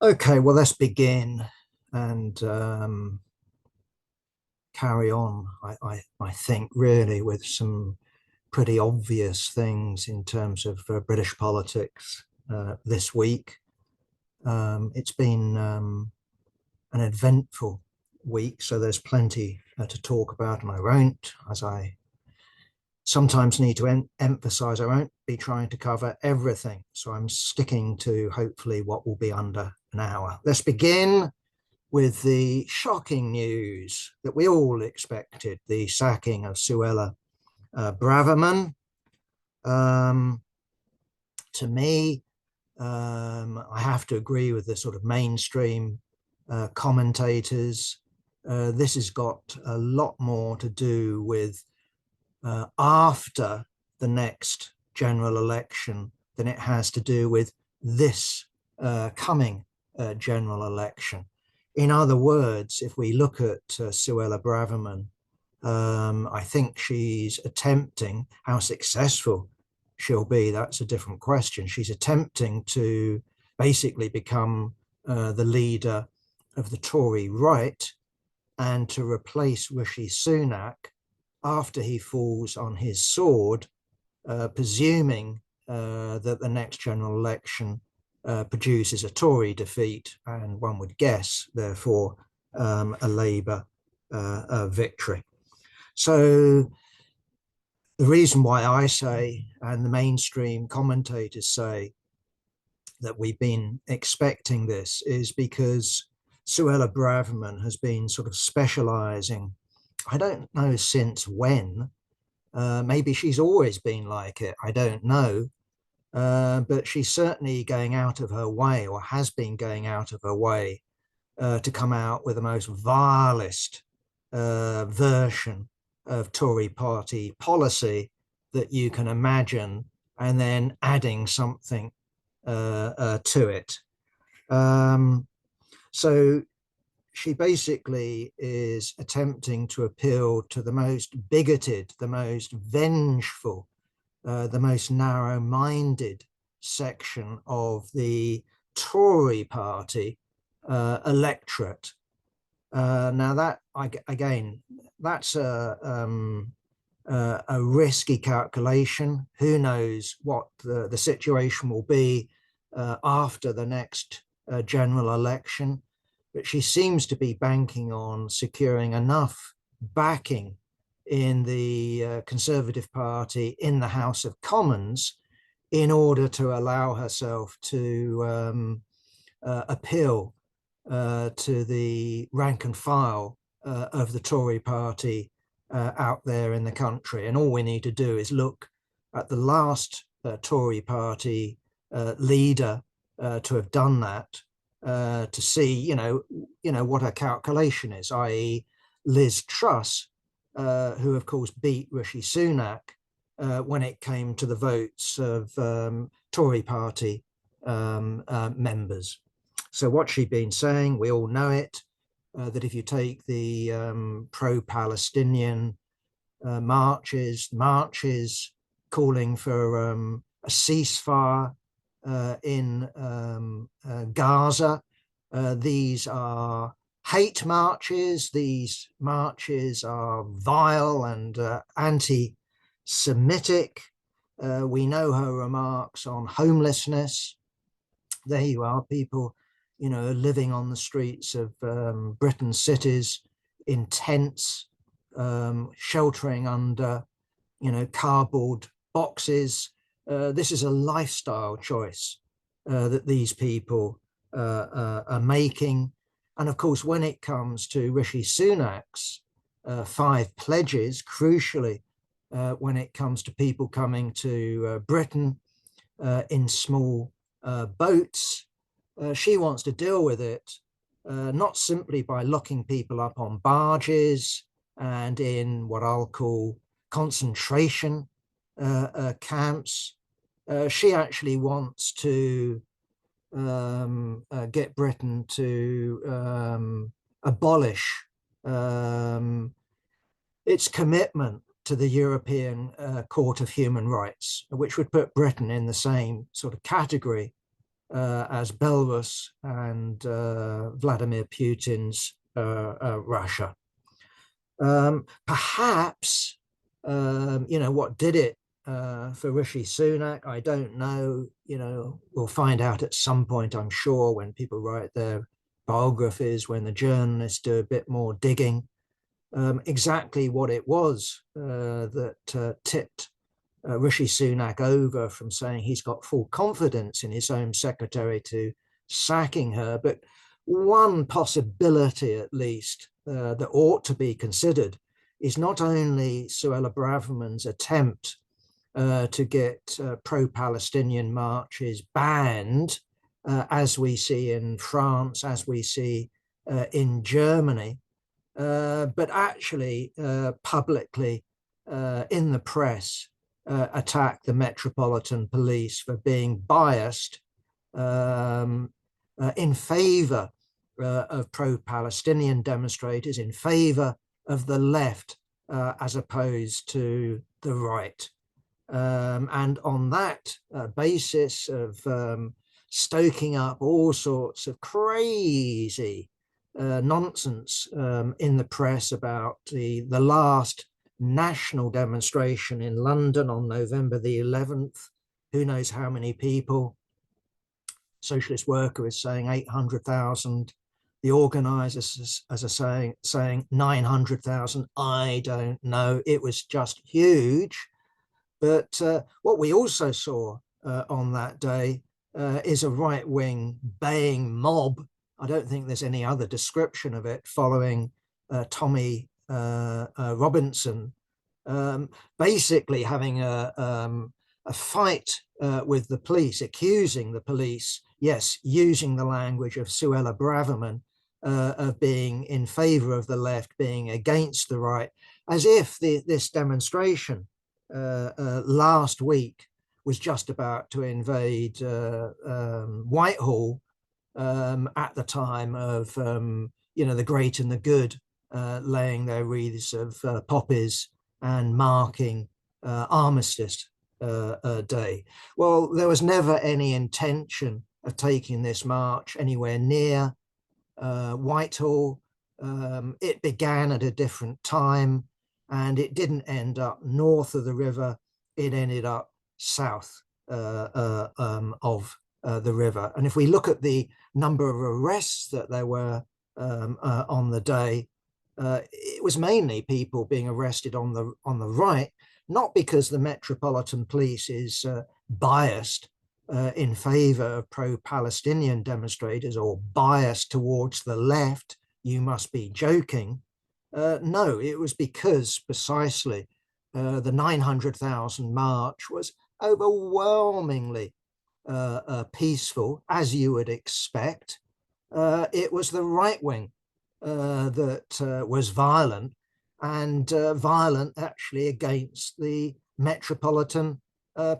Okay, well, let's begin and carry on. I think really with some pretty obvious things in terms of British politics this week. It's been an eventful week, so there's plenty to talk about, and I won't, as I sometimes need to emphasize, I won't be trying to cover everything. So I'm sticking to hopefully what will be under an hour. Let's begin with the shocking news that we all expected, the sacking of Suella Braverman. Um, to me, I have to agree with the sort of mainstream commentators. This has got a lot more to do with after the next general election than it has to do with this coming general election. In other words, if we look at Suella Braverman, I think she's attempting, how successful she'll be, that's a different question. She's attempting to basically become the leader of the Tory right and to replace Rishi Sunak after he falls on his sword, presuming that the next general election produces a Tory defeat, and one would guess, therefore, a Labour victory. So the reason why I say, and the mainstream commentators say, that we've been expecting this is because Suella Braverman has been sort of specialising, I don't know since when, maybe she's always been like it, I don't know, but she's certainly going out of her way, or has been going out of her way, to come out with the most vilest version of Tory party policy that you can imagine, and then adding something to it. So she basically is attempting to appeal to the most bigoted, the most vengeful, the most narrow-minded section of the Tory party electorate. Now that, again, that's a risky calculation. Who knows what the situation will be after the next general election, but she seems to be banking on securing enough backing in the Conservative Party in the House of Commons in order to allow herself to appeal to the rank and file of the Tory party out there in the country. And all we need to do is look at the last Tory party leader to have done that, to see, what her calculation is, i.e. Liz Truss, who of course beat Rishi Sunak when it came to the votes of Tory party members. So what she'd been saying, we all know it, that if you take the pro-Palestinian marches calling for a ceasefire in Gaza, these are hate marches. These marches are vile and anti-Semitic. We know her remarks on homelessness. There you are, people, living on the streets of Britain's cities in tents, sheltering under, cardboard boxes. This is a lifestyle choice that these people are making. And of course, when it comes to Rishi Sunak's 5 pledges, crucially, when it comes to people coming to Britain in small boats, she wants to deal with it not simply by locking people up on barges and in what I'll call concentration camps. She actually wants to get Britain to abolish its commitment to the European Court of Human Rights, which would put Britain in the same sort of category as Belarus and Vladimir Putin's Russia. Perhaps, what did it for Rishi Sunak? I don't know. We'll find out at some point, I'm sure, when people write their biographies, when the journalists do a bit more digging, exactly what it was that tipped Rishi Sunak over from saying he's got full confidence in his Home Secretary to sacking her. But one possibility, at least, that ought to be considered is not only Suella Braverman's attempt to get pro-Palestinian marches banned, as we see in France, as we see in Germany, but actually publicly in the press attack the Metropolitan Police for being biased in favor of pro-Palestinian demonstrators, in favor of the left as opposed to the right. And on that basis of stoking up all sorts of crazy nonsense in the press about the last national demonstration in London on November the 11th. Who knows how many people? Socialist Worker is saying 800,000. The organisers are saying 900,000. I don't know. It was just huge. But what we also saw on that day is a right-wing baying mob. I don't think there's any other description of it, following Tommy Robinson, basically having a fight with the police, accusing the police, yes, using the language of Suella Braverman, of being in favor of the left, being against the right, as if this demonstration last week was just about to invade Whitehall at the time of the great and the good laying their wreaths of poppies and marking Armistice Day. Well, there was never any intention of taking this march anywhere near Whitehall. It began at a different time, and it didn't end up north of the river. It ended up south of the river. And if we look at the number of arrests that there were on the day, it was mainly people being arrested on the right, not because the Metropolitan Police is biased in favor of pro-Palestinian demonstrators or biased towards the left. You must be joking. No, it was because precisely the 900,000 march was overwhelmingly peaceful, as you would expect. It was the right wing that was violent, and violent actually against the Metropolitan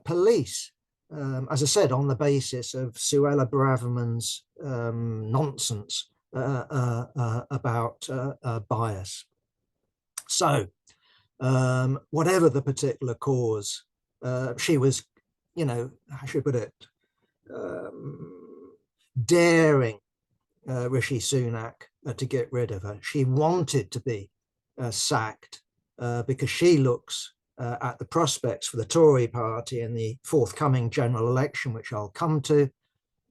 Police. As I said, on the basis of Suella Braverman's nonsense about bias. So, whatever the particular cause, she was, how should I put it, daring Rishi Sunak to get rid of her. She wanted to be sacked because she looks at the prospects for the Tory party in the forthcoming general election, which I'll come to,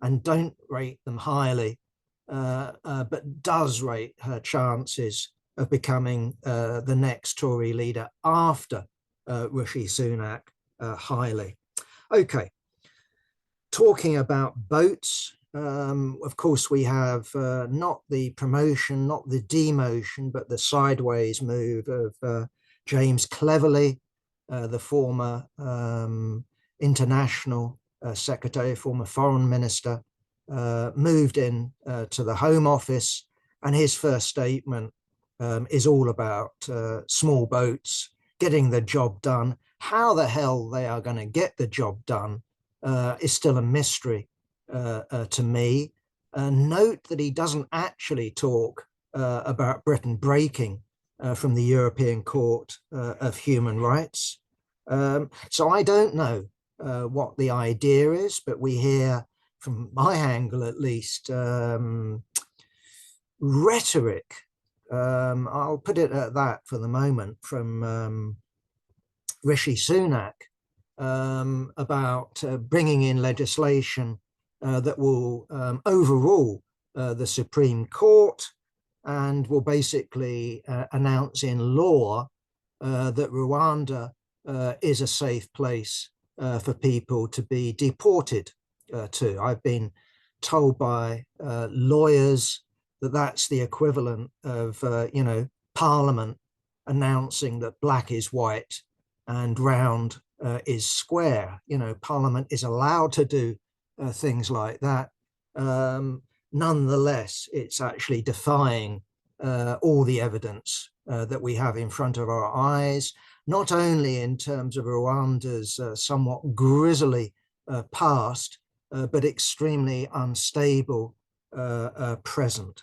and don't rate them highly, but does rate her chances of becoming the next Tory leader after Rishi Sunak highly. Okay, talking about boats, of course, we have not the promotion, not the demotion, but the sideways move of James Cleverly, the former international secretary, former foreign minister, moved in to the Home Office, and his first statement is all about small boats getting the job done. How the hell they are going to get the job done is still a mystery to me. Note that he doesn't actually talk about Britain breaking from the European Court of Human Rights. So I don't know what the idea is, but we hear from my angle at least, rhetoric, I'll put it at that for the moment, from Rishi Sunak about bringing in legislation that will overrule the Supreme Court and will basically announce in law that Rwanda is a safe place for people to be deported to. I've been told by lawyers that that's the equivalent of, Parliament announcing that black is white and round is square. Parliament is allowed to do things like that. Nonetheless, it's actually defying all the evidence that we have in front of our eyes, not only in terms of Rwanda's somewhat grisly past, but extremely unstable present.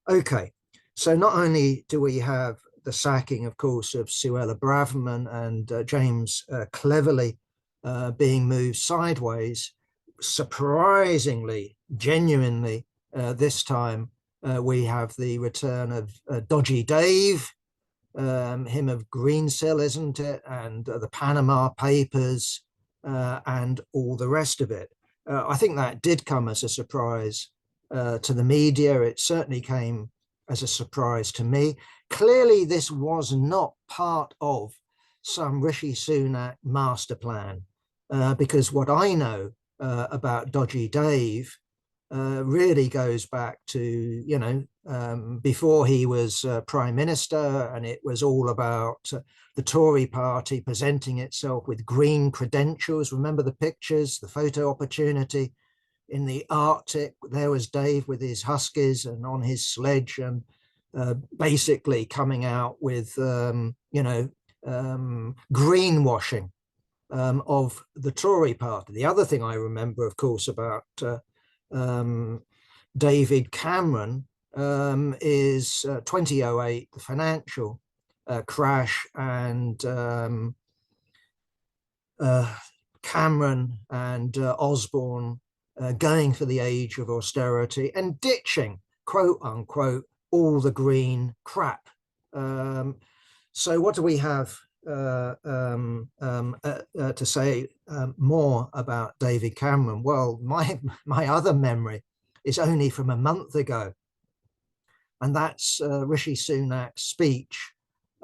Okay, so not only do we have the sacking, of course, of Suella Braverman and James Cleverly being moved sideways, surprisingly, genuinely, this time we have the return of Dodgy Dave, him of Greensill, isn't it? And the Panama Papers and all the rest of it. I think that did come as a surprise to the media. It certainly came as a surprise to me. Clearly, this was not part of some Rishi Sunak master plan, because what I know about Dodgy Dave really goes back to, before he was Prime Minister, and it was all about the Tory party presenting itself with green credentials. Remember the pictures, the photo opportunity in the Arctic? There was Dave with his huskies and on his sledge, and basically coming out with, greenwashing of the Tory party. The other thing I remember, of course, about David Cameron is 2008, the financial crash, and Cameron and Osborne going for the age of austerity and ditching, quote unquote, all the green crap. So what do we have to say more about David Cameron? Well, my other memory is only from a month ago, and that's Rishi Sunak's speech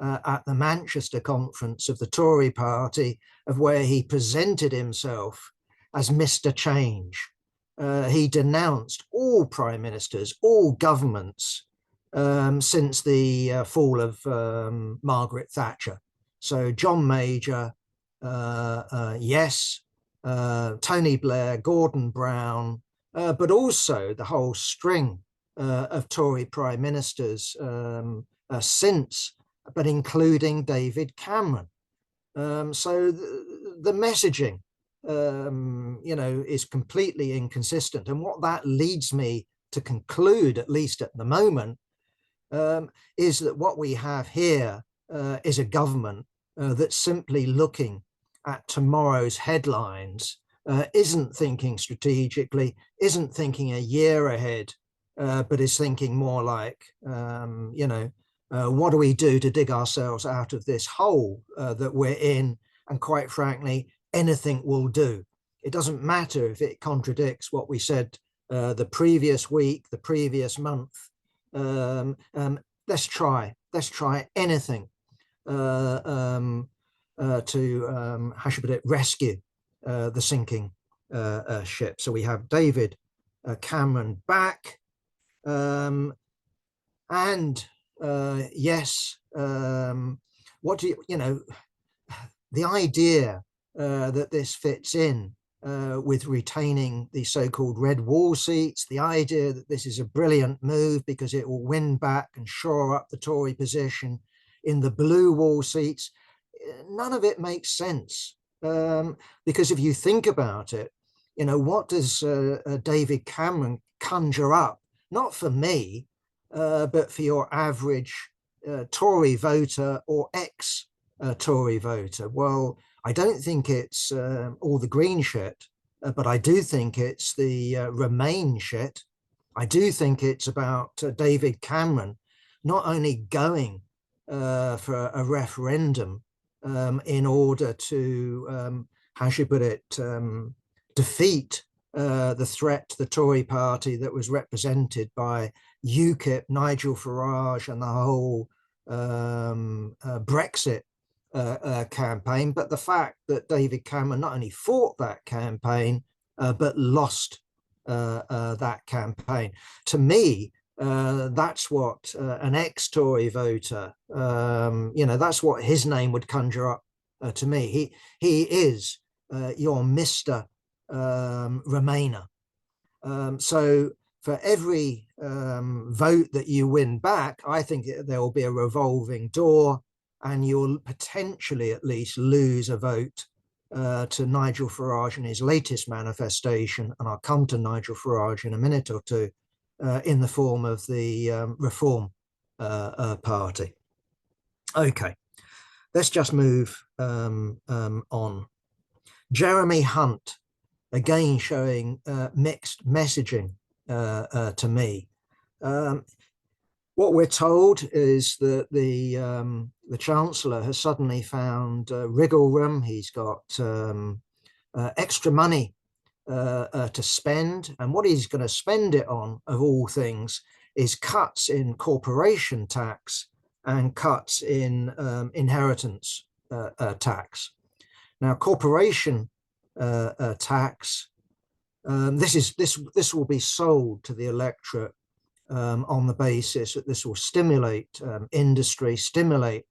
at the Manchester conference of the Tory party, of where he presented himself as Mr. Change. He denounced all prime ministers, all governments since the fall of Margaret Thatcher. So John Major, yes, Tony Blair, Gordon Brown, but also the whole string of Tory prime ministers since, but including David Cameron. So the messaging, is completely inconsistent. And what that leads me to conclude, at least at the moment, is that what we have here is a government that's simply looking at tomorrow's headlines, isn't thinking strategically, isn't thinking a year ahead, but is thinking more like, what do we do to dig ourselves out of this hole that we're in? And quite frankly, anything will do. It doesn't matter if it contradicts what we said the previous week, the previous month. Let's try anything to rescue the sinking ship. So we have David Cameron back, and yes, what do the idea that this fits in with retaining the so-called red wall seats, the idea that this is a brilliant move because it will win back and shore up the Tory position in the blue wall seats, none of it makes sense. Because if you think about it, what does David Cameron conjure up? Not for me, but for your average Tory voter or ex-Tory voter. Well, I don't think it's all the green shit but I do think it's the Remain shit. I do think it's about David Cameron not only going for a referendum in order to, how should I put it, defeat the threat to the Tory party that was represented by UKIP, Nigel Farage, and the whole Brexit campaign, but the fact that David Cameron not only fought that campaign, but lost that campaign. To me, that's what an ex-Tory voter, that's what his name would conjure up to me. He is your Mr. Remainer. So for every vote that you win back, I think there will be a revolving door, and you'll potentially at least lose a vote to Nigel Farage in his latest manifestation, and I'll come to Nigel Farage in a minute or two, in the form of the Reform Party. Okay, let's just move on. Jeremy Hunt, again showing mixed messaging to me. What we're told is that the Chancellor has suddenly found wriggle room. He's got extra money to spend, and what he's going to spend it on, of all things, is cuts in corporation tax and cuts in inheritance tax. Now, corporation tax, this will be sold to the electorate on the basis that this will stimulate industry, stimulate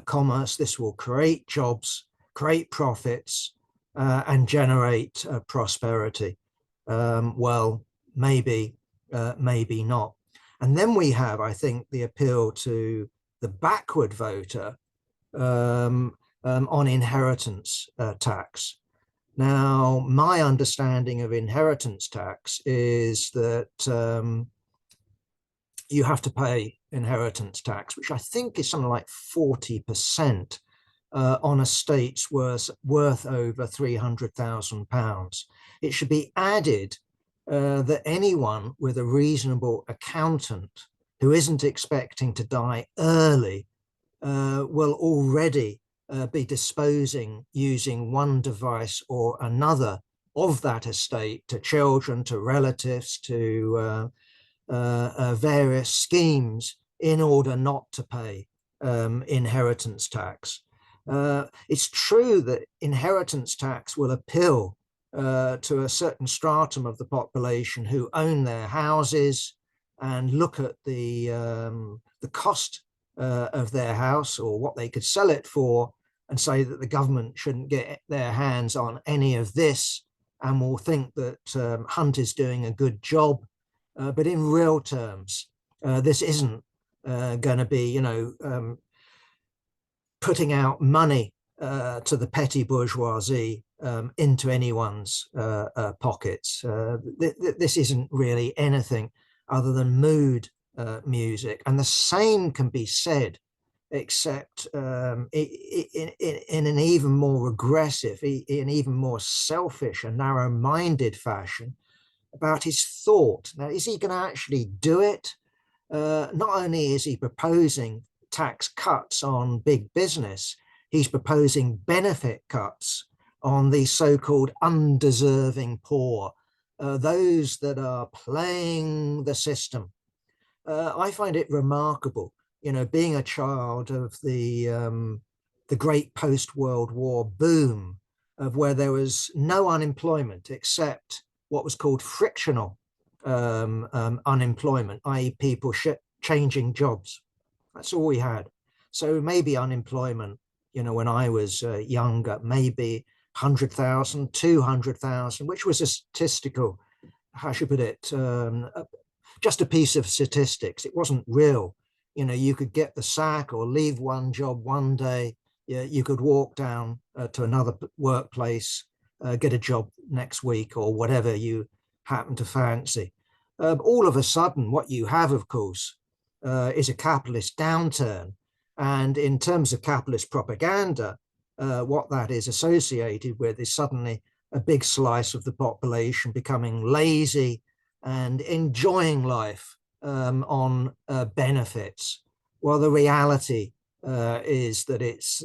commerce. This will create jobs, create profits, and generate prosperity. Well, maybe not. And then we have, I think, the appeal to the backward voter on inheritance tax. Now, my understanding of inheritance tax is that you have to pay inheritance tax, which I think is something like 40% on estates worth over £300,000. It should be added that anyone with a reasonable accountant who isn't expecting to die early will already be disposing, using one device or another, of that estate to children, to relatives, to various schemes in order not to pay inheritance tax. It's true that inheritance tax will appeal to a certain stratum of the population who own their houses and look at the cost of their house or what they could sell it for, and say that the government shouldn't get their hands on any of this, and will think that Hunt is doing a good job. But in real terms, this isn't going to be, putting out money to the petty bourgeoisie into anyone's pockets. This isn't really anything other than mood music. And the same can be said, except in an even more regressive, an even more selfish and narrow-minded fashion, about his thought. Now, is he going to actually do it? Not only is he proposing tax cuts on big business, he's proposing benefit cuts on the so-called undeserving poor, those that are playing the system. I find it remarkable, being a child of the great post-World War boom, of where there was no unemployment except what was called frictional unemployment, i.e. people changing jobs. That's all we had. So maybe unemployment, when I was younger, maybe 100,000, 200,000, which was a statistical, how should I put it, just a piece of statistics. It wasn't real. You could get the sack or leave one job one day. You could walk down to another workplace, get a job next week or whatever you happen to fancy. All of a sudden, what you have, of course, is a capitalist downturn. And in terms of capitalist propaganda, what that is associated with is suddenly a big slice of the population becoming lazy and enjoying life on benefits, while the reality is that it's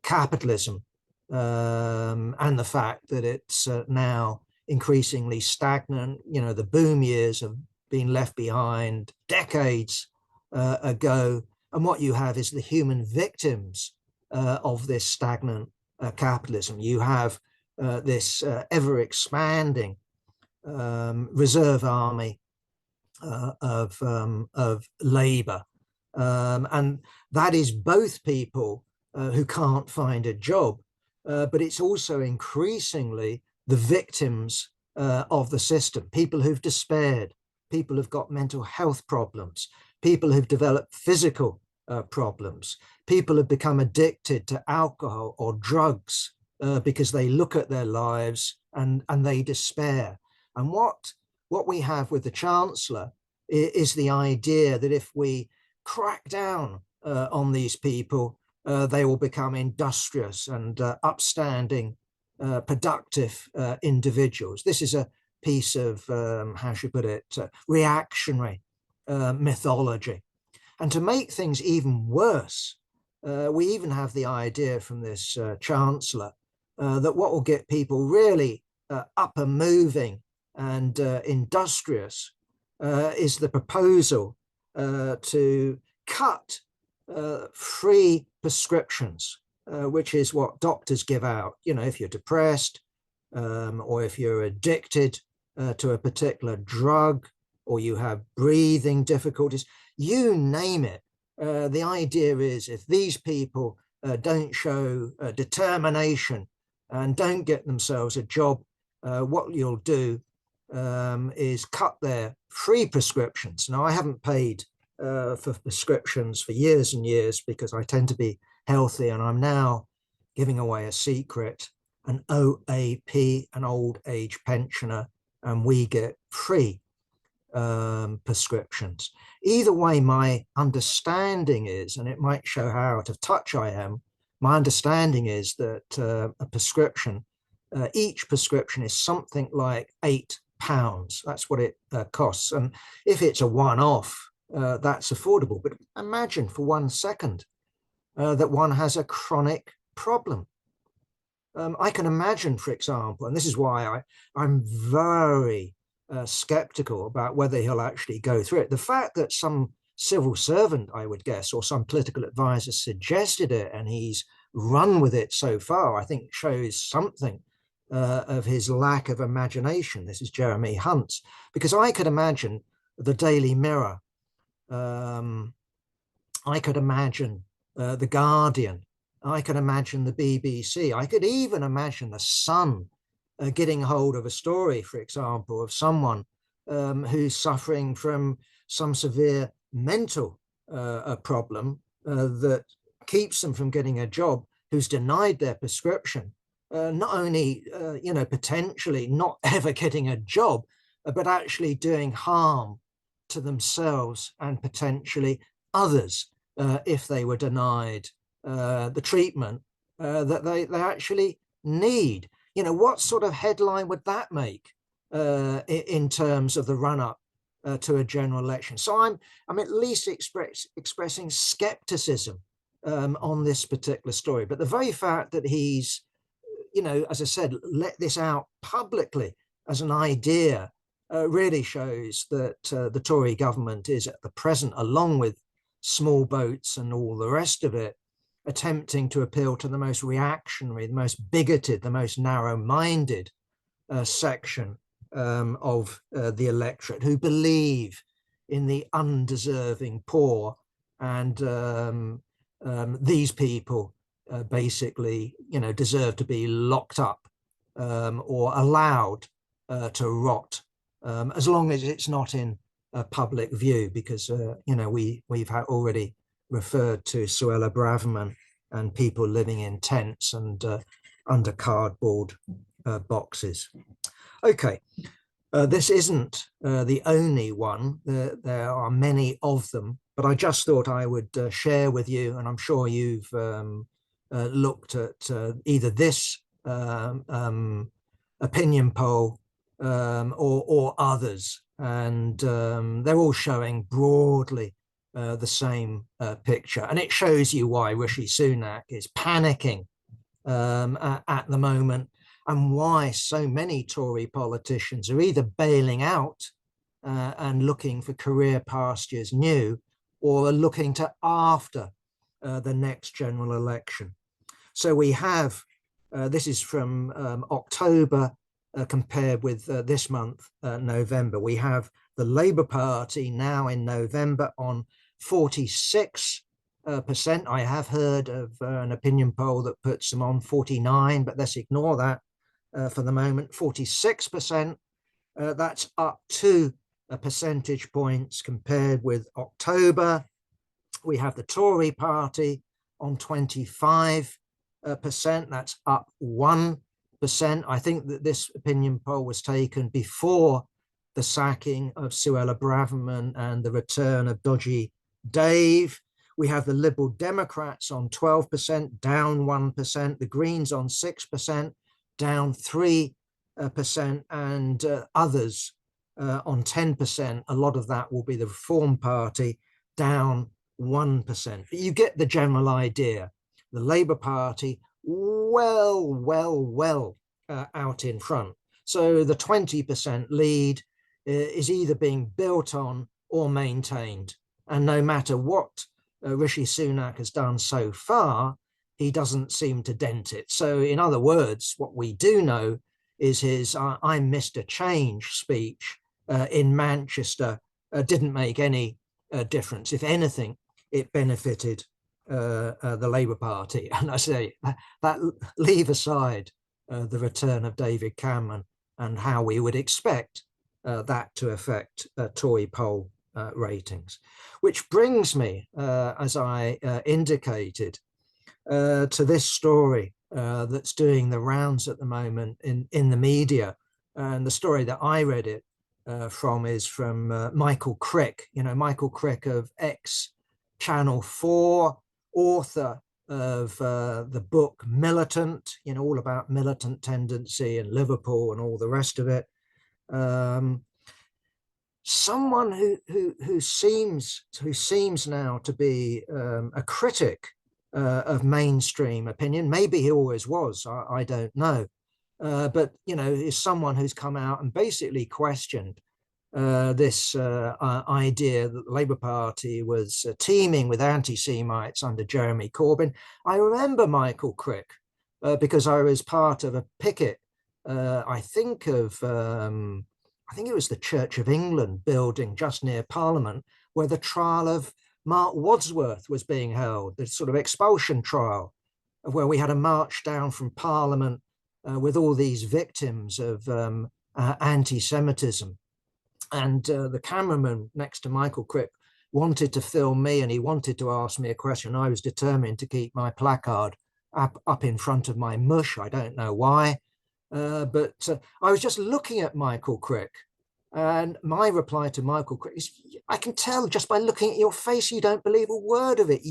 capitalism and the fact that it's now increasingly stagnant. You know, the boom years have been left behind decades ago, and what you have is the human victims of this stagnant capitalism. You have this ever-expanding reserve army of labour, and that is both people who can't find a job, but it's also increasingly the victims of the system, people who've despaired, people who've got mental health problems, people who've developed physical problems, people have become addicted to alcohol or drugs because they look at their lives and they despair. And what we have with the Chancellor is the idea that if we crack down on these people, they will become industrious and upstanding, productive individuals. This is a piece of, how should I put it, reactionary mythology. And to make things even worse, we even have the idea from this Chancellor that what will get people really up and moving and industrious is the proposal to cut free prescriptions, which is what doctors give out. You know, if you're depressed or if you're addicted to a particular drug, or you have breathing difficulties, you name it. The idea is if these people don't show determination and don't get themselves a job, what you'll do is cut their free prescriptions. Now, I haven't paid for prescriptions for years and years because I tend to be healthy, and I'm now giving away a secret, an OAP, an old age pensioner, and we get free prescriptions. Either way, my understanding is, and it might show how out of touch I am, my understanding is that a prescription, each prescription is something like £8. That's what it costs. And if it's a one-off, that's affordable. But imagine for 1 second that one has a chronic problem. I can imagine, for example, and this is why I'm very skeptical about whether he'll actually go through it. The fact that some civil servant, I would guess, or some political advisor suggested it and he's run with it so far, I think shows something of his lack of imagination. This is Jeremy Hunt's, because I could imagine the Daily Mirror, I could imagine the Guardian, I could imagine the BBC, I could even imagine the Sun getting hold of a story, for example, of someone who's suffering from some severe mental problem that keeps them from getting a job, who's denied their prescription, not only, potentially not ever getting a job, but actually doing harm to themselves and potentially others if they were denied the treatment that they actually need. You know, what sort of headline would that make in terms of the run-up to a general election? So I'm at least expressing skepticism on this particular story. But the very fact that he's, as I said, let this out publicly as an idea really shows that the Tory government is at the present, along with small boats and all the rest of it, attempting to appeal to the most reactionary, the most bigoted, the most narrow-minded section of the electorate, who believe in the undeserving poor, and these people basically, deserve to be locked up or allowed to rot, as long as it's not in public view, because we've already referred to Suella Braverman and people living in tents and under cardboard boxes. Okay, this isn't the only one. There are many of them, but I just thought I would share with you, and I'm sure you've looked at either this opinion poll or others, and they're all showing broadly the same picture. And it shows you why Rishi Sunak is panicking at the moment, and why so many Tory politicians are either bailing out and looking for career pastures new, or are looking to after the next general election. So we have, this is from October compared with this month, November. We have the Labour Party now in November on 46%. I have heard of an opinion poll that puts them on 49, but let's ignore that for the moment. 46%, that's up 2 percentage points compared with October. We have the Tory Party on 25%, that's up 1%. I think that this opinion poll was taken before the sacking of Suella Braverman and the return of dodgy Dave. We have the Liberal Democrats on 12%, down 1%, the Greens on 6%, down 3%, and others on 10%. A lot of that will be the Reform Party, down 1%. You get the general idea. The Labour Party well out in front. So the 20% lead is either being built on or maintained. And no matter what Rishi Sunak has done so far, he doesn't seem to dent it. So in other words, what we do know is his I'm Mr. Change speech in Manchester didn't make any difference. If anything, it benefited the Labour Party. And I say that leave aside the return of David Cameron and how we would expect that to affect Tory poll ratings. Which brings me, as I indicated, to this story that's doing the rounds at the moment in the media. And the story that I read it from is from Michael Crick, Michael Crick of X Channel 4, author of the book Militant, all about militant tendency in Liverpool and all the rest of it. Someone who seems now to be a critic of mainstream opinion. Maybe he always was, I don't know. But, is someone who's come out and basically questioned this idea that the Labour Party was teeming with anti-Semites under Jeremy Corbyn. I remember Michael Crick because I was part of a picket, I think it was the Church of England building just near Parliament, where the trial of Mark Wadsworth was being held, the sort of expulsion trial, where we had a march down from Parliament with all these victims of anti-Semitism. And the cameraman next to Michael Crick wanted to film me, and he wanted to ask me a question. I was determined to keep my placard up in front of my mush. I don't know why. But I was just looking at Michael Crick, and my reply to Michael Crick is, I can tell just by looking at your face, you don't believe a word of it.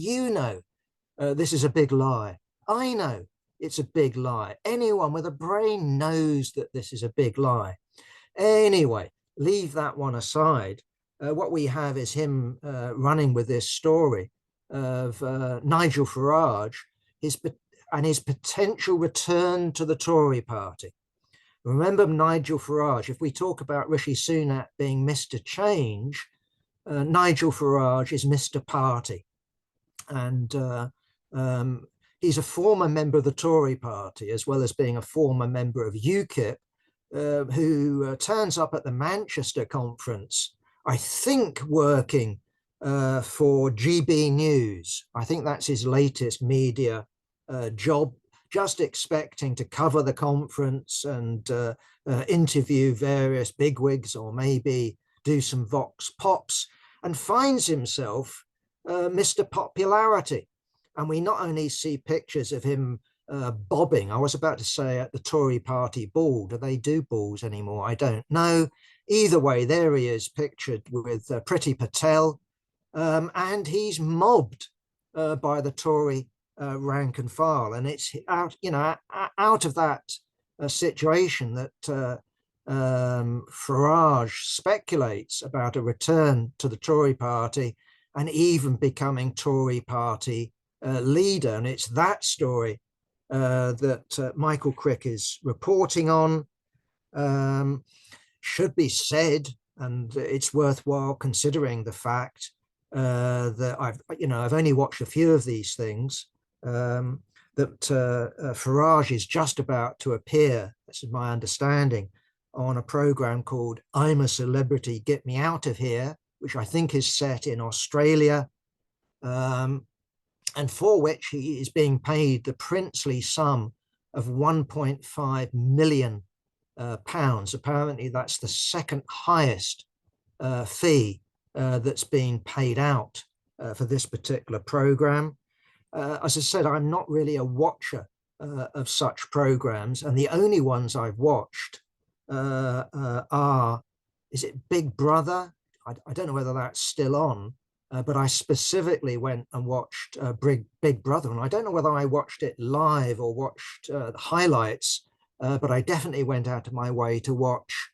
This is a big lie. I know it's a big lie. Anyone with a brain knows that this is a big lie. Anyway, leave that one aside. What we have is him running with this story of Nigel Farage, his potential return to the Tory party. Remember Nigel Farage, if we talk about Rishi Sunak being Mr. Change, Nigel Farage is Mr. Party. And he's a former member of the Tory party, as well as being a former member of UKIP, who turns up at the Manchester conference, I think working for GB News. I think that's his latest media job, just expecting to cover the conference and interview various bigwigs, or maybe do some vox pops, and finds himself Mr. Popularity. And we not only see pictures of him bobbing, I was about to say at the Tory party ball. Do they do balls anymore? I don't know. Either way, there he is pictured with Priti Patel, and he's mobbed by the Tory rank and file. And it's out of that situation that Farage speculates about a return to the Tory party and even becoming Tory party leader. And it's that story that Michael Crick is reporting on. Should be said, and it's worthwhile considering the fact that I've only watched a few of these things. That Farage is just about to appear, this is my understanding, on a program called I'm a Celebrity, Get Me Out of Here, which I think is set in Australia, and for which he is being paid the princely sum of 1.5 million pounds. Apparently, that's the second highest fee that's been paid out for this particular program. As I said, I'm not really a watcher of such programs, and the only ones I've watched are, is it Big Brother? I don't know whether that's still on, but I specifically went and watched Big Brother, and I don't know whether I watched it live or watched the highlights, but I definitely went out of my way to watch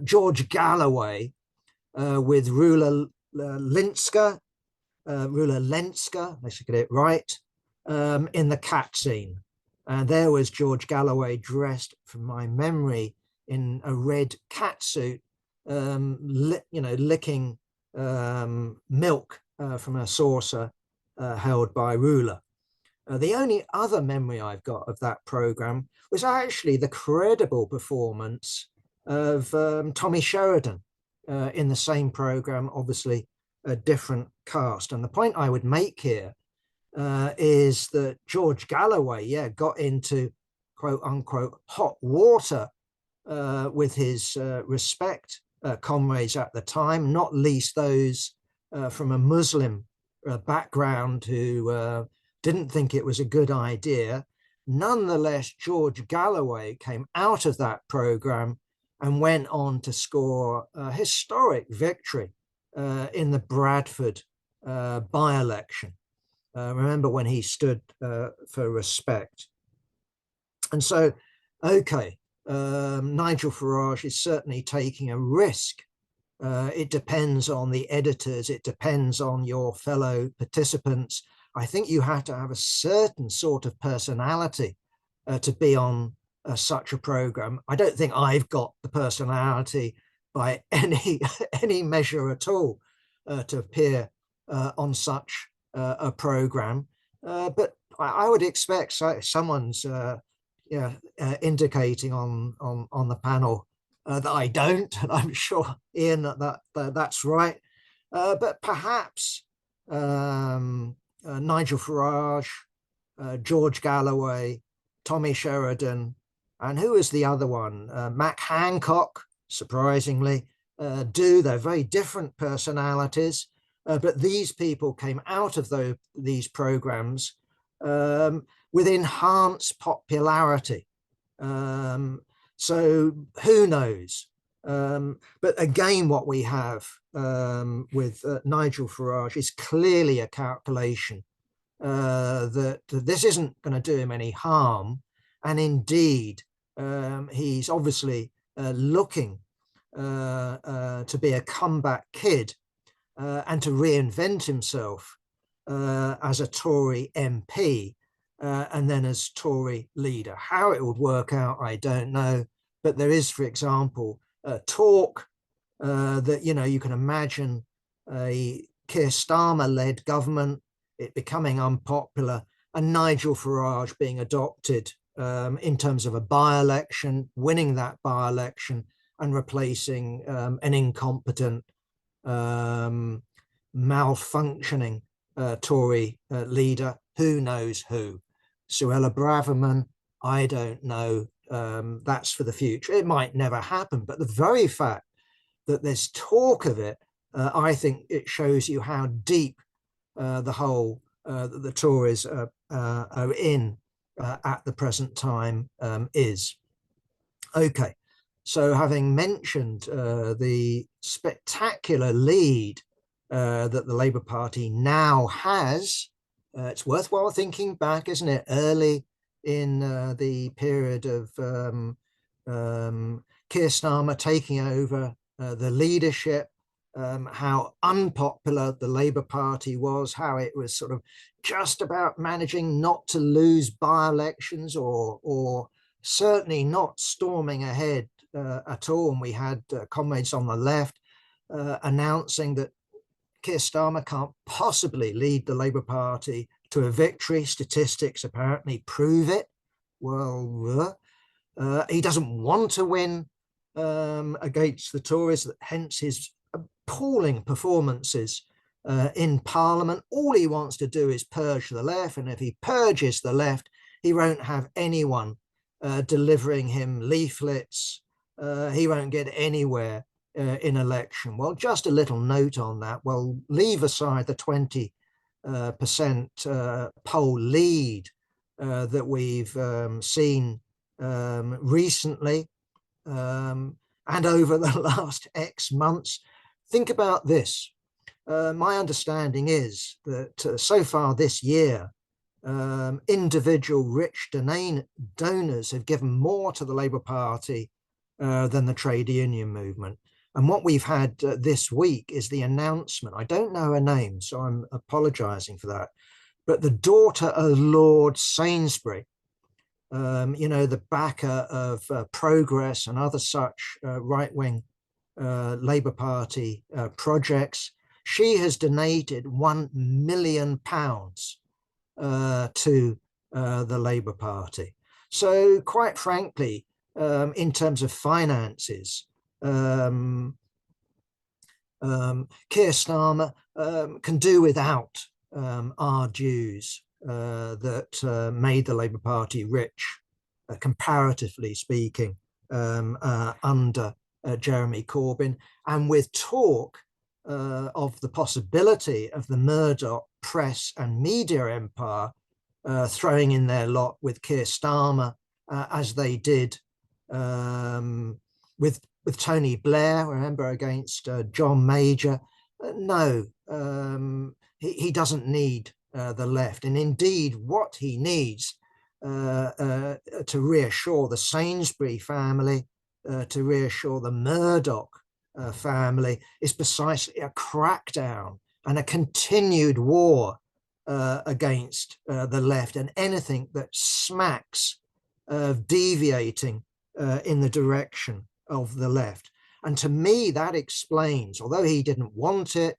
George Galloway with Rula Lenska, I should get it right, in the cat scene. And there was George Galloway dressed, from my memory, in a red cat suit, licking milk from a saucer held by Rula. The only other memory I've got of that program was actually the credible performance of Tommy Sheridan in the same program, obviously a different cast. And the point I would make here is that George Galloway, got into quote unquote hot water with his respect comrades at the time, not least those from a Muslim background who didn't think it was a good idea. Nonetheless, George Galloway came out of that program and went on to score a historic victory in the Bradford by-election. Remember when he stood for respect. And so, okay, Nigel Farage is certainly taking a risk. It depends on the editors, it depends on your fellow participants. I think you have to have a certain sort of personality to be on such a program. I don't think I've got the personality by any measure at all to appear on such a program. But I would expect someone's indicating on the panel that I don't, and I'm sure Ian that's right. But perhaps Nigel Farage, George Galloway, Tommy Sheridan, and who is the other one? Mac Hancock, surprisingly, they're very different personalities, but these people came out of these programs with enhanced popularity. So who knows? But again, what we have with Nigel Farage is clearly a calculation that this isn't going to do him any harm. And indeed, he's obviously looking to be a comeback kid and to reinvent himself as a Tory MP and then as Tory leader. How it would work out, I don't know. But there is, for example, talk that, you can imagine a Keir Starmer-led government, it becoming unpopular, and Nigel Farage being adopted in terms of a by-election, winning that by-election and replacing an incompetent, malfunctioning Tory leader, who knows who. Suella Braverman, I don't know. That's for the future. It might never happen, but the very fact that there's talk of it, I think it shows you how deep the hole that the Tories are in at the present time is. Okay, so having mentioned the spectacular lead that the Labour Party now has, it's worthwhile thinking back, isn't it? Early in the period of Keir Starmer taking over the leadership, how unpopular the Labour Party was, how it was sort of just about managing not to lose by-elections or certainly not storming ahead at all. And we had comrades on the left announcing that Keir Starmer can't possibly lead the Labour Party to a victory. Statistics apparently prove it. Well, he doesn't want to win against the Tories, hence his appalling performances in Parliament. All he wants to do is purge the left, and if he purges the left, he won't have anyone delivering him leaflets. He won't get anywhere in election. Well, just a little note on that. Well, leave aside the 20% poll lead that we've seen recently and over the last X months. Think about this. My understanding is that so far this year, individual rich donors have given more to the Labour Party than the trade union movement. And what we've had this week is the announcement. I don't know her name, so I'm apologising for that. But the daughter of Lord Sainsbury, the backer of Progress and other such right-wing Labour Party projects, she has donated £1 million to the Labour Party. So quite frankly, in terms of finances, Keir Starmer can do without our dues that made the Labour Party rich, comparatively speaking, under Jeremy Corbyn, and with talk of the possibility of the Murdoch press and media empire throwing in their lot with Keir Starmer, as they did with Tony Blair, remember, against John Major. No, he doesn't need the left. And indeed, what he needs to reassure the Sainsbury family, to reassure the Murdoch family, is precisely a crackdown and a continued war against the left, and anything that smacks of deviating in the direction of the left. And to me, that explains, although he didn't want it,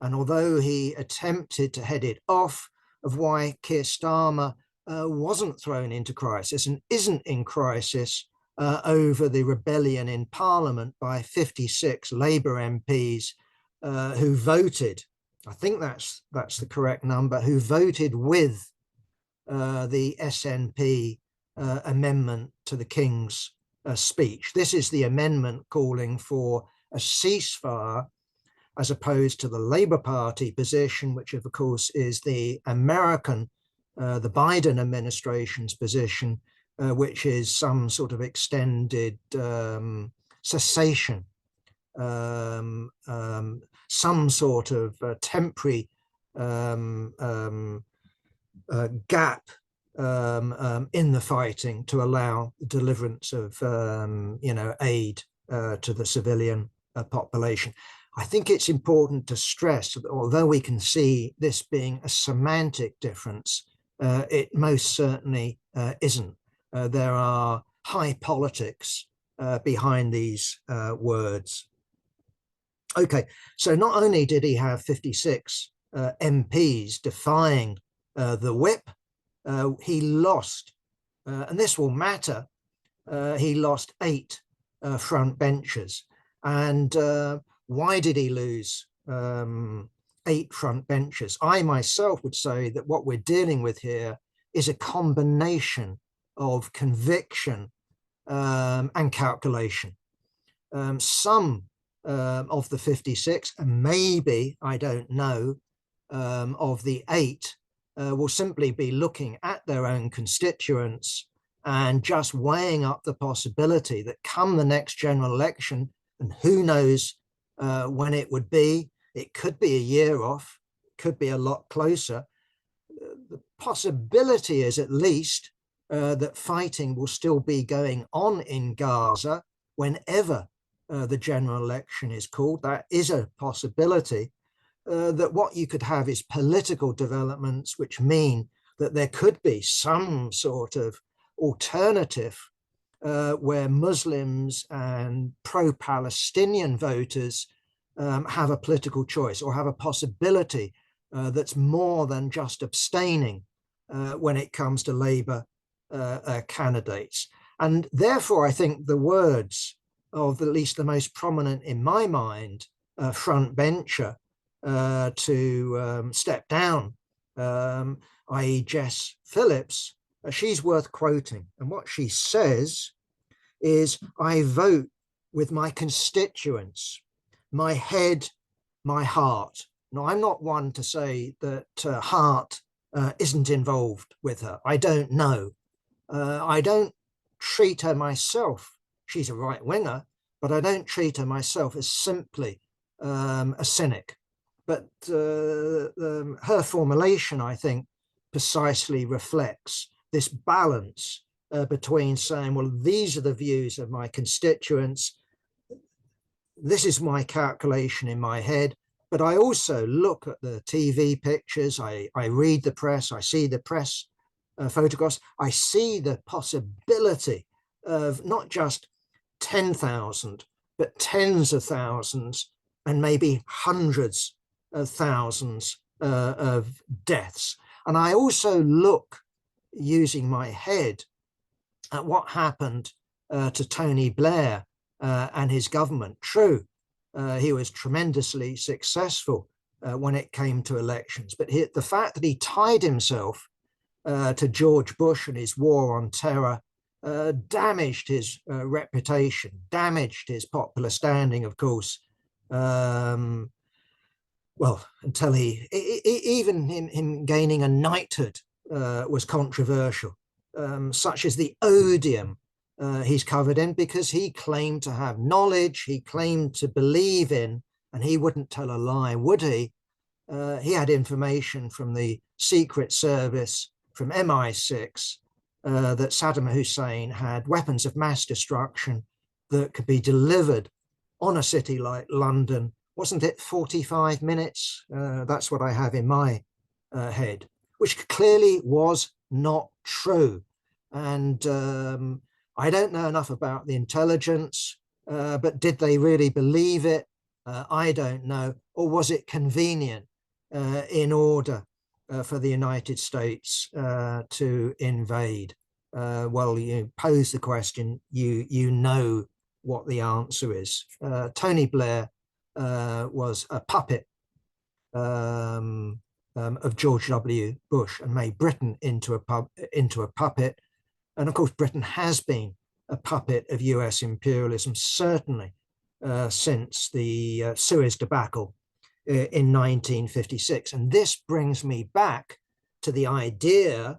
and although he attempted to head it off, of why Keir Starmer wasn't thrown into crisis and isn't in crisis over the rebellion in Parliament by 56 Labour MPs who voted, I think that's the correct number, who voted with the SNP amendment to the King's speech. This is the amendment calling for a ceasefire, as opposed to the Labour Party position, which of course is the American, the Biden administration's position, which is some sort of extended cessation, some sort of temporary gap in the fighting to allow the deliverance of aid to the civilian population. I think it's important to stress that although we can see this being a semantic difference, it most certainly isn't. There are high politics behind these words. Okay, so not only did he have 56 MPs defying the whip, he lost, and this will matter, he lost 8 front benches. And why did he lose 8 front benches? I myself would say that what we're dealing with here is a combination of conviction and calculation. Some of the 56, and maybe, I don't know, of the 8 will simply be looking at their own constituents and just weighing up the possibility that come the next general election, and who knows when it would be, it could be a year off, could be a lot closer. The possibility is at least that fighting will still be going on in Gaza whenever the general election is called. That is a possibility. That what you could have is political developments which mean that there could be some sort of alternative where Muslims and pro-Palestinian voters have a political choice or have a possibility that's more than just abstaining when it comes to Labour candidates. And therefore, I think the words of at least the most prominent in my mind front bencher to step down, i.e. Jess Phillips, she's worth quoting. And what she says is, I vote with my constituents, my head, my heart. Now, I'm not one to say that heart isn't involved with her. I don't know. I don't treat her myself. She's a right winger, but I don't treat her myself as simply a cynic. But her formulation, I think, precisely reflects this balance between saying, well, these are the views of my constituents. This is my calculation in my head. But I also look at the TV pictures. I read the press. I see the press photographs. I see the possibility of not just 10,000, but tens of thousands and maybe hundreds of thousands of deaths. And I also look, using my head, at what happened to Tony Blair and his government. True, he was tremendously successful when it came to elections, but the fact that he tied himself to George Bush and his war on terror damaged his reputation, damaged his popular standing, of course. Well, until even him gaining a knighthood was controversial, such as the odium he's covered in, because he claimed to have knowledge, he claimed to believe in, and he wouldn't tell a lie, would he? He had information from the Secret Service, from MI6, that Saddam Hussein had weapons of mass destruction that could be delivered on a city like London. Wasn't it 45 minutes? That's what I have in my head, which clearly was not true. And I don't know enough about the intelligence, but did they really believe it? I don't know. Or was it convenient in order for the United States to invade? Well, you pose the question, you know what the answer is. Tony Blair was a puppet of George W. Bush and made Britain into a puppet. And of course, Britain has been a puppet of US imperialism, certainly since the Suez debacle in 1956. And this brings me back to the idea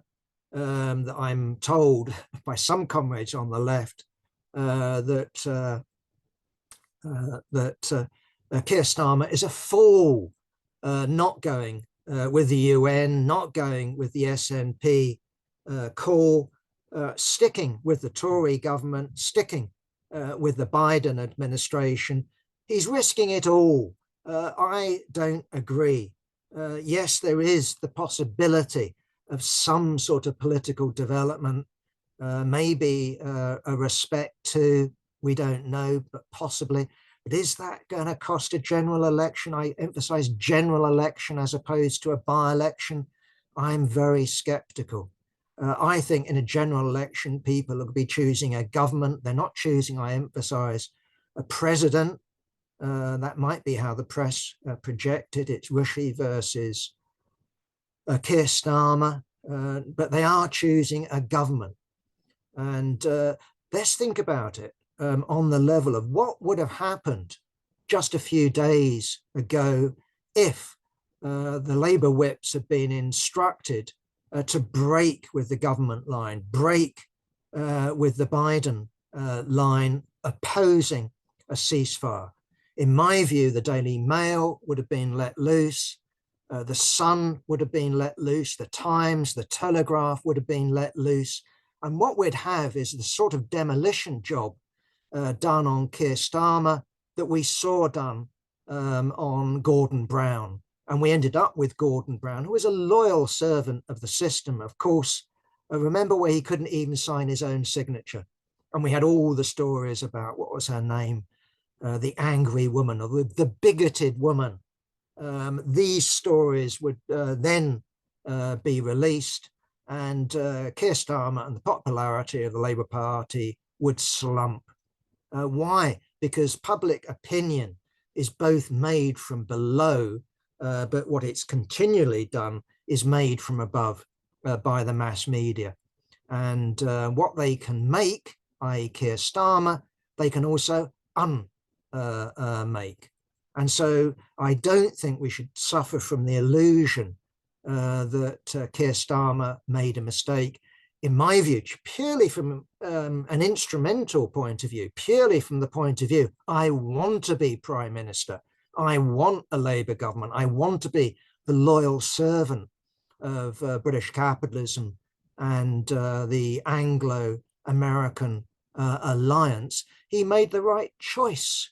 that I'm told by some comrades on the left that Keir Starmer is a fool, not going with the UN, not going with the SNP call, sticking with the Tory government, sticking with the Biden administration. He's risking it all. I don't agree. Yes, there is the possibility of some sort of political development, maybe a respect to, we don't know, but possibly. But is that going to cost a general election? I emphasize general election as opposed to a by-election. I'm very skeptical. I think in a general election, people will be choosing a government. They're not choosing, I emphasize, a president. That might be how the press projected. It's Rishi versus Keir Starmer, but they are choosing a government. And let's think about it on the level of what would have happened just a few days ago if the Labour whips had been instructed to break with the government line, break with the Biden line, opposing a ceasefire. In my view, the Daily Mail would have been let loose. The Sun would have been let loose. The Times, the Telegraph would have been let loose. And what we'd have is the sort of demolition job done on Keir Starmer that we saw done on Gordon Brown. And we ended up with Gordon Brown, who was a loyal servant of the system. Of course, remember where he couldn't even sign his own signature. And we had all the stories about, what was her name? The angry woman, or the bigoted woman. These stories would then be released, and Keir Starmer and the popularity of the Labour Party would slump. Why? Because public opinion is both made from below, but what it's continually done is made from above by the mass media. And what they can make, i.e. Keir Starmer, they can also unmake. And so I don't think we should suffer from the illusion that Keir Starmer made a mistake. In my view, purely from an instrumental point of view, purely from the point of view, I want to be Prime Minister. I want a Labour government. I want to be the loyal servant of British capitalism and the Anglo-American alliance. He made the right choice.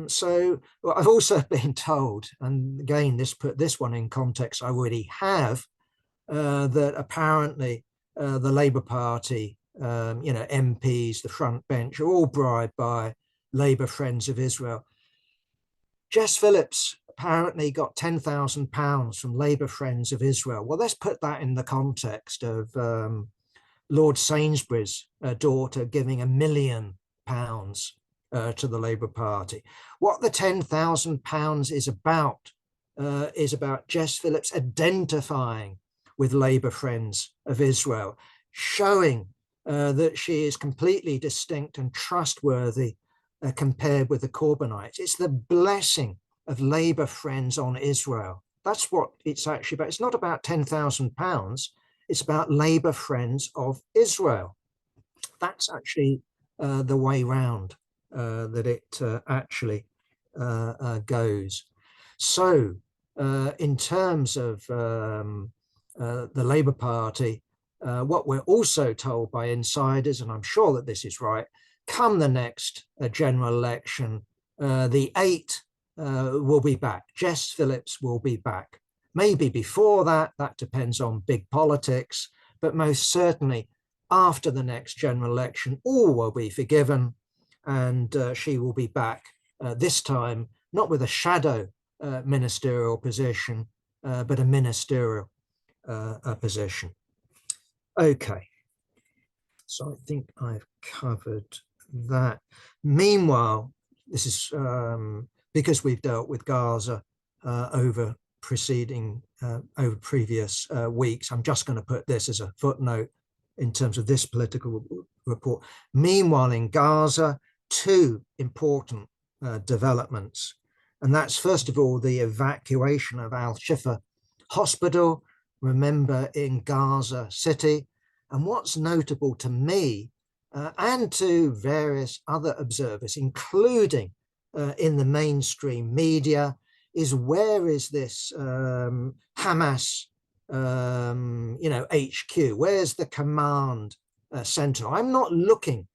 So I've also been told, and again, put this one in context, I already have, that apparently the Labour Party, MPs, the front bench, are all bribed by Labour Friends of Israel. Jess Phillips apparently got £10,000 from Labour Friends of Israel. Well, let's put that in the context of Lord Sainsbury's daughter giving £1 million to the Labour Party. What the £10,000 is about Jess Phillips identifying with Labour Friends of Israel, showing that she is completely distinct and trustworthy compared with the Corbynites. It's the blessing of Labour Friends on Israel. That's what it's actually about. It's not about £10,000. It's about Labour Friends of Israel. That's actually the way round that it actually goes. So in terms of the Labour Party, what we're also told by insiders, and I'm sure that this is right, come the next general election, the 8 will be back. Jess Phillips will be back. Maybe before that, that depends on big politics, but most certainly after the next general election, all will be forgiven, and she will be back, this time not with a shadow ministerial position, but a ministerial position. Okay, so I think I've covered that. Meanwhile, this is because we've dealt with Gaza over previous weeks. I'm just going to put this as a footnote in terms of this political report. Meanwhile, in Gaza, 2 important developments, and that's first of all the evacuation of Al-Shifa Hospital, remember, in Gaza City. And what's notable to me and to various other observers, including in the mainstream media, is where is this Hamas HQ? Where's the command center? I'm not looking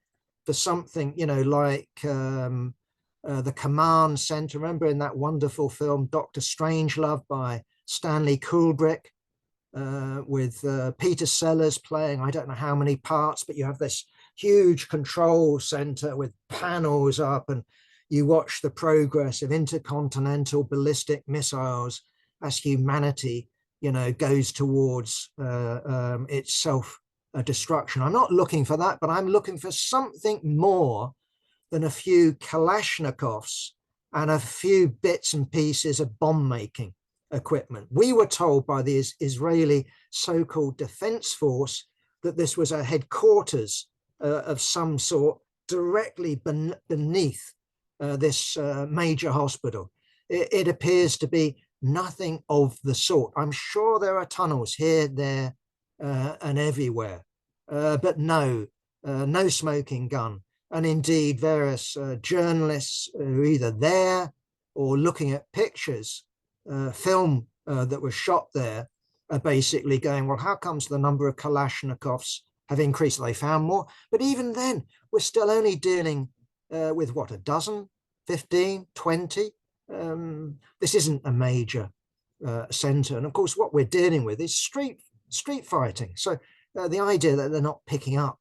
for something like the command center. Remember in that wonderful film Dr. Strangelove by Stanley Kubrick, with Peter Sellers playing I don't know how many parts, but you have this huge control center with panels up, and you watch the progress of intercontinental ballistic missiles as humanity goes towards its self-destruction. I'm not looking for that, but I'm looking for something more than a few Kalashnikovs and a few bits and pieces of bomb-making equipment. We were told by the Israeli so-called defense force that this was a headquarters of some sort directly beneath this major hospital. It appears to be nothing of the sort. I'm sure there are tunnels here, there, and everywhere, but no smoking gun. And indeed, various journalists who are either there or looking at pictures, film that was shot there, basically going, well, how comes the number of Kalashnikovs have increased? They found more. But even then, we're still only dealing with what, a dozen, 15, 20? This isn't a major center. And of course, what we're dealing with is street fighting. So the idea that they're not picking up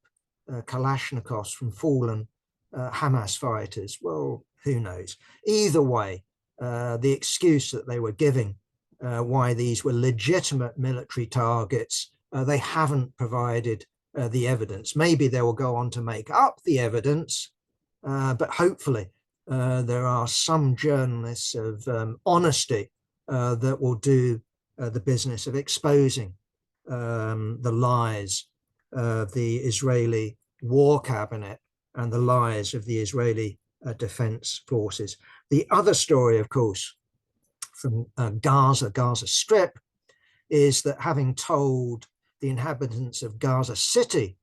Kalashnikovs from fallen Hamas fighters, well, who knows? Either way, the excuse that they were giving why these were legitimate military targets, they haven't provided the evidence. Maybe they will go on to make up the evidence, but hopefully there are some journalists of honesty that will do the business of exposing the lies of the Israeli war cabinet and the lies of the Israeli defense forces. The other story, of course, from Gaza Strip, is that having told the inhabitants of Gaza City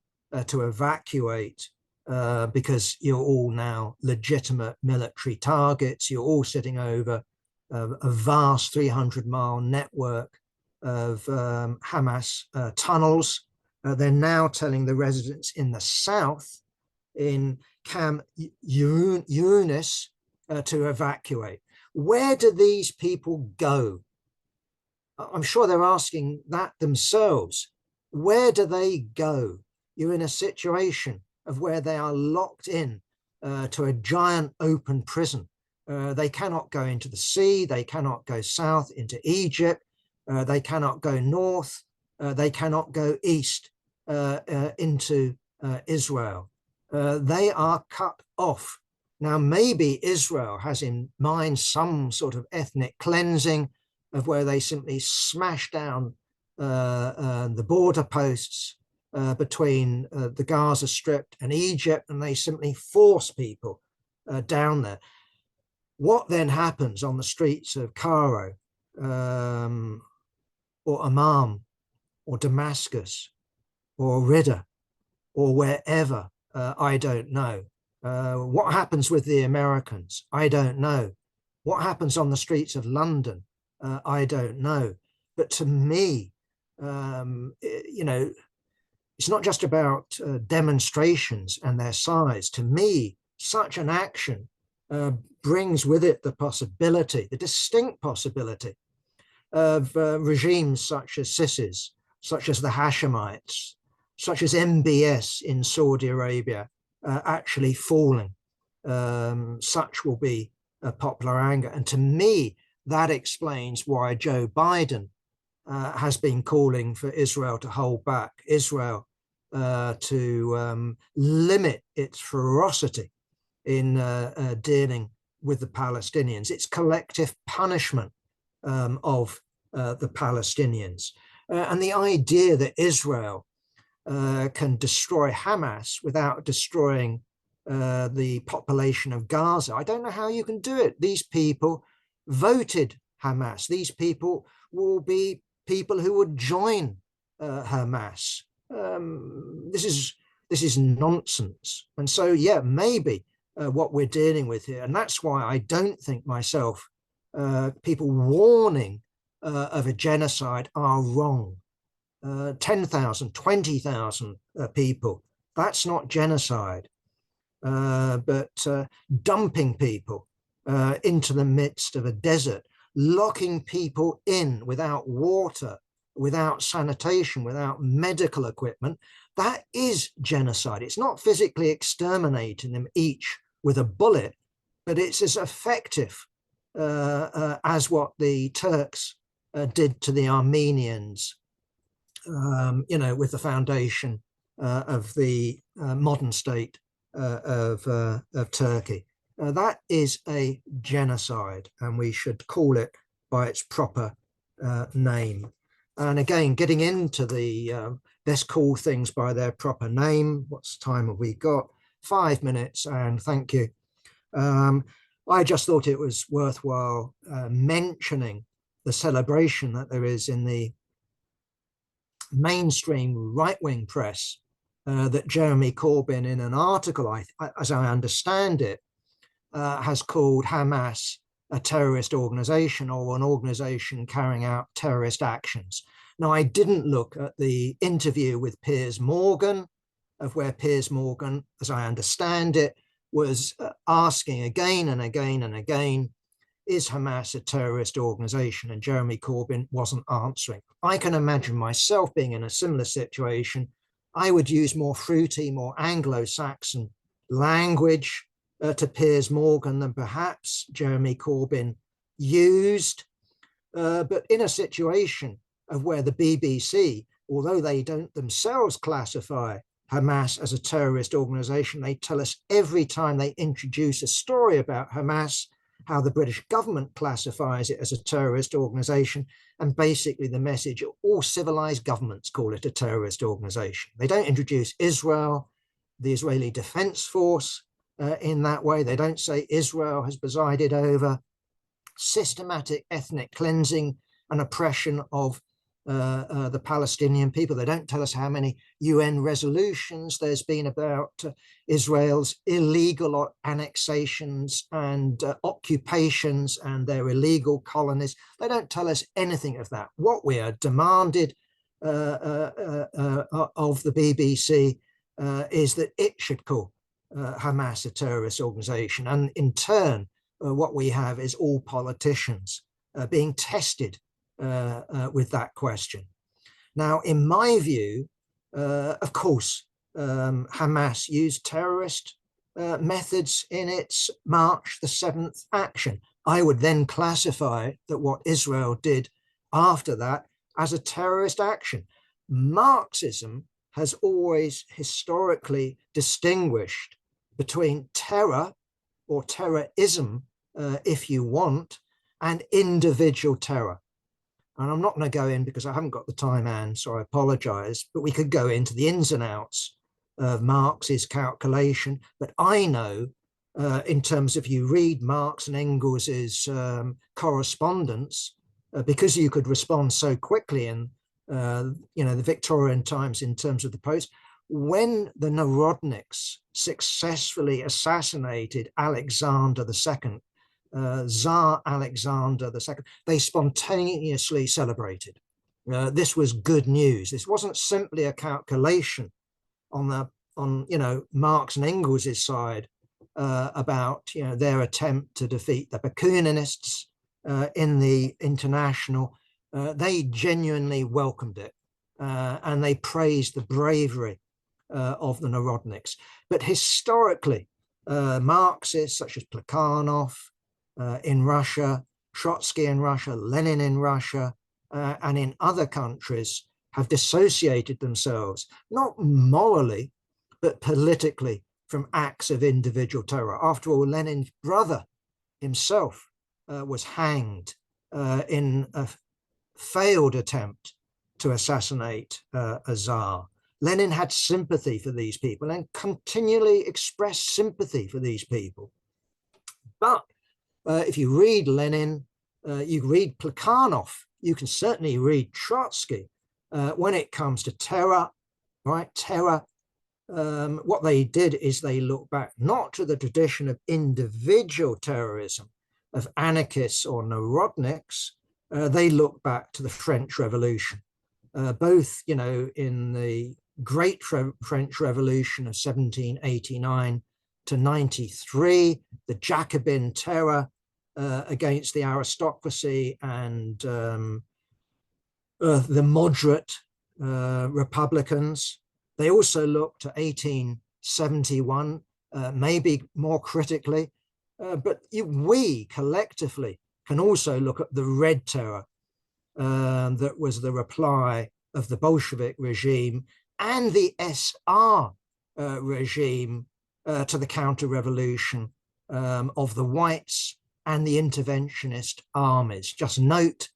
to evacuate because you're all now legitimate military targets, you're all sitting over a vast 300-mile network of Hamas tunnels. They're now telling the residents in the south, in Khan Yunis, to evacuate. Where do these people go? I'm sure they're asking that themselves. Where do they go? You're in a situation of where they are locked in to a giant open prison. They cannot go into the sea. They cannot go south into Egypt. They cannot go north. They cannot go east into Israel. They are cut off. Now, maybe Israel has in mind some sort of ethnic cleansing of where they simply smash down the border posts between the Gaza Strip and Egypt, and they simply force people down there. What then happens on the streets of Cairo or Amman or Damascus or Riyadh or wherever, I don't know. What happens with the Americans? I don't know. What happens on the streets of London? I don't know. But to me, it's not just about demonstrations and their size. To me, such an action brings with it the possibility, the distinct possibility of regimes such as Sisi's, such as the Hashemites, such as MBS in Saudi Arabia, actually falling. Such will be popular anger. And to me, that explains why Joe Biden has been calling for Israel to hold back, Israel to limit its ferocity in dealing with the Palestinians, its collective punishment of the Palestinians. And the idea that Israel can destroy Hamas without destroying the population of Gaza, I don't know how you can do it. These people voted Hamas. These people will be people who would join Hamas. This is nonsense. And so, yeah, maybe what we're dealing with here, and that's why I don't think myself people warning of a genocide are wrong. 10,000, 20,000 people, that's not genocide. But dumping people into the midst of a desert, locking people in without water, without sanitation, without medical equipment, that is genocide. It's not physically exterminating them each with a bullet, but it's as effective as what the Turks did to the Armenians, with the foundation of the modern state of Turkey. That is a genocide, and we should call it by its proper name. And again, getting into the let's call things by their proper name. What's time have we got? 5 minutes, and thank you. I just thought it was worthwhile mentioning the celebration that there is in the mainstream right-wing press that Jeremy Corbyn, in an article, as I understand it, has called Hamas a terrorist organization or an organization carrying out terrorist actions. Now, I didn't look at the interview with Piers Morgan, of where Piers Morgan, as I understand it, was asking again and again and again, is Hamas a terrorist organization? And Jeremy Corbyn wasn't answering. I can imagine myself being in a similar situation. I would use more fruity, more Anglo-Saxon language to Piers Morgan than perhaps Jeremy Corbyn used. But in a situation of where the BBC, although they don't themselves classify Hamas as a terrorist organization, they tell us every time they introduce a story about Hamas how the British government classifies it as a terrorist organization. And basically the message, all civilized governments call it a terrorist organization. They don't introduce Israel, the Israeli Defense Force, in that way. They don't say Israel has presided over systematic ethnic cleansing and oppression of the Palestinian people. They don't tell us how many UN resolutions there's been about Israel's illegal annexations and occupations and their illegal colonies. They don't tell us anything of that. What we are demanded of the BBC is that it should call Hamas a terrorist organization. And in turn, what we have is all politicians being tested with that question. Now, in my view, of course, Hamas used terrorist methods in its March the 7th action. I would then classify that what Israel did after that as a terrorist action. Marxism has always historically distinguished between terror or terrorism, if you want, and individual terror. And I'm not going to go in because I haven't got the time, Anne, so I apologize, but we could go into the ins and outs of Marx's calculation. But I know, in terms of you read Marx and Engels's correspondence, because you could respond so quickly in the Victorian times in terms of the post, when the Narodniks successfully assassinated Alexander II, Tsar Alexander II, they spontaneously celebrated. This was good news. This wasn't simply a calculation on Marx and Engels' side about their attempt to defeat the Bakuninists in the International. They genuinely welcomed it and they praised the bravery of the Narodniks. But historically, Marxists such as Plekhanov in Russia, Trotsky in Russia, Lenin in Russia, and in other countries have dissociated themselves, not morally, but politically, from acts of individual terror. After all, Lenin's brother himself was hanged in a failed attempt to assassinate a Tsar. Lenin had sympathy for these people and continually expressed sympathy for these people. But if you read Lenin, you read Plekhanov, you can certainly read Trotsky. When it comes to terror, right? Terror, what they did is they looked back not to the tradition of individual terrorism, of anarchists or Narodniks. They looked back to the French Revolution, both, in the Great French Revolution of 1789 to 93, the Jacobin terror against the aristocracy and the moderate Republicans. They also looked to 1871, maybe more critically, but we collectively can also look at the Red Terror that was the reply of the Bolshevik regime and the SR regime to the counter-revolution of the whites and the interventionist armies. Just note,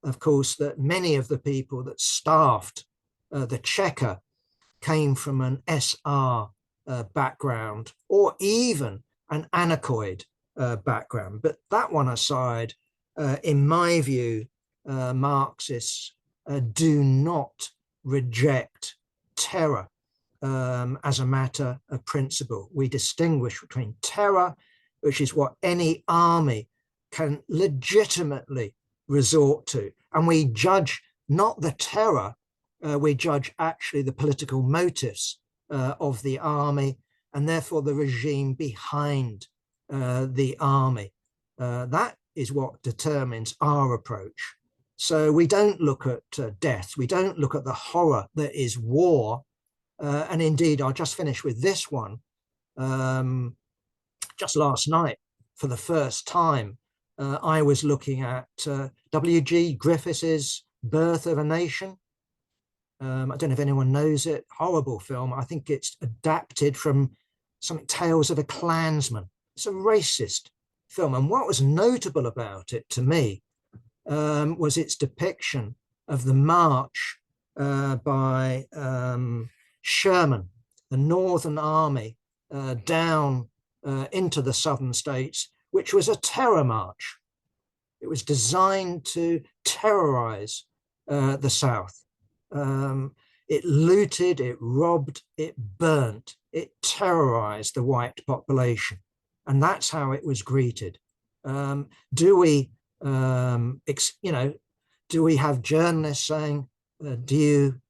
of course, that many of the people that staffed the Cheka came from an SR background or even an anechoid background. But that one aside, in my view, Marxists do not reject terror as a matter of principle. We distinguish between terror, which is what any army can legitimately resort to. And we judge not the terror, we judge actually the political motives of the army, and therefore the regime behind the army. That is what determines our approach. So we don't look at death, we don't look at the horror that is war. And indeed, I'll just finish with this one. Just last night, for the first time, I was looking at W.G. Griffiths' Birth of a Nation. I don't know if anyone knows it. Horrible film. I think it's adapted from something, Tales of a Klansman. It's a racist film. And what was notable about it to me was its depiction of the march by Sherman, the Northern Army, down into the southern states, which was a terror march. It was designed to terrorize the South. It looted, it robbed, it burnt, it terrorized the white population. And that's how it was greeted. Do we have journalists saying, do you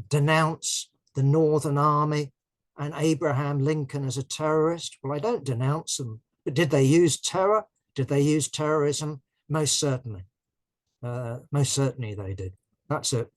denounce the Northern Army and Abraham Lincoln as a terrorist? Well, I don't denounce them. But did they use terror? Did they use terrorism? Most certainly. Most certainly they did. That's it.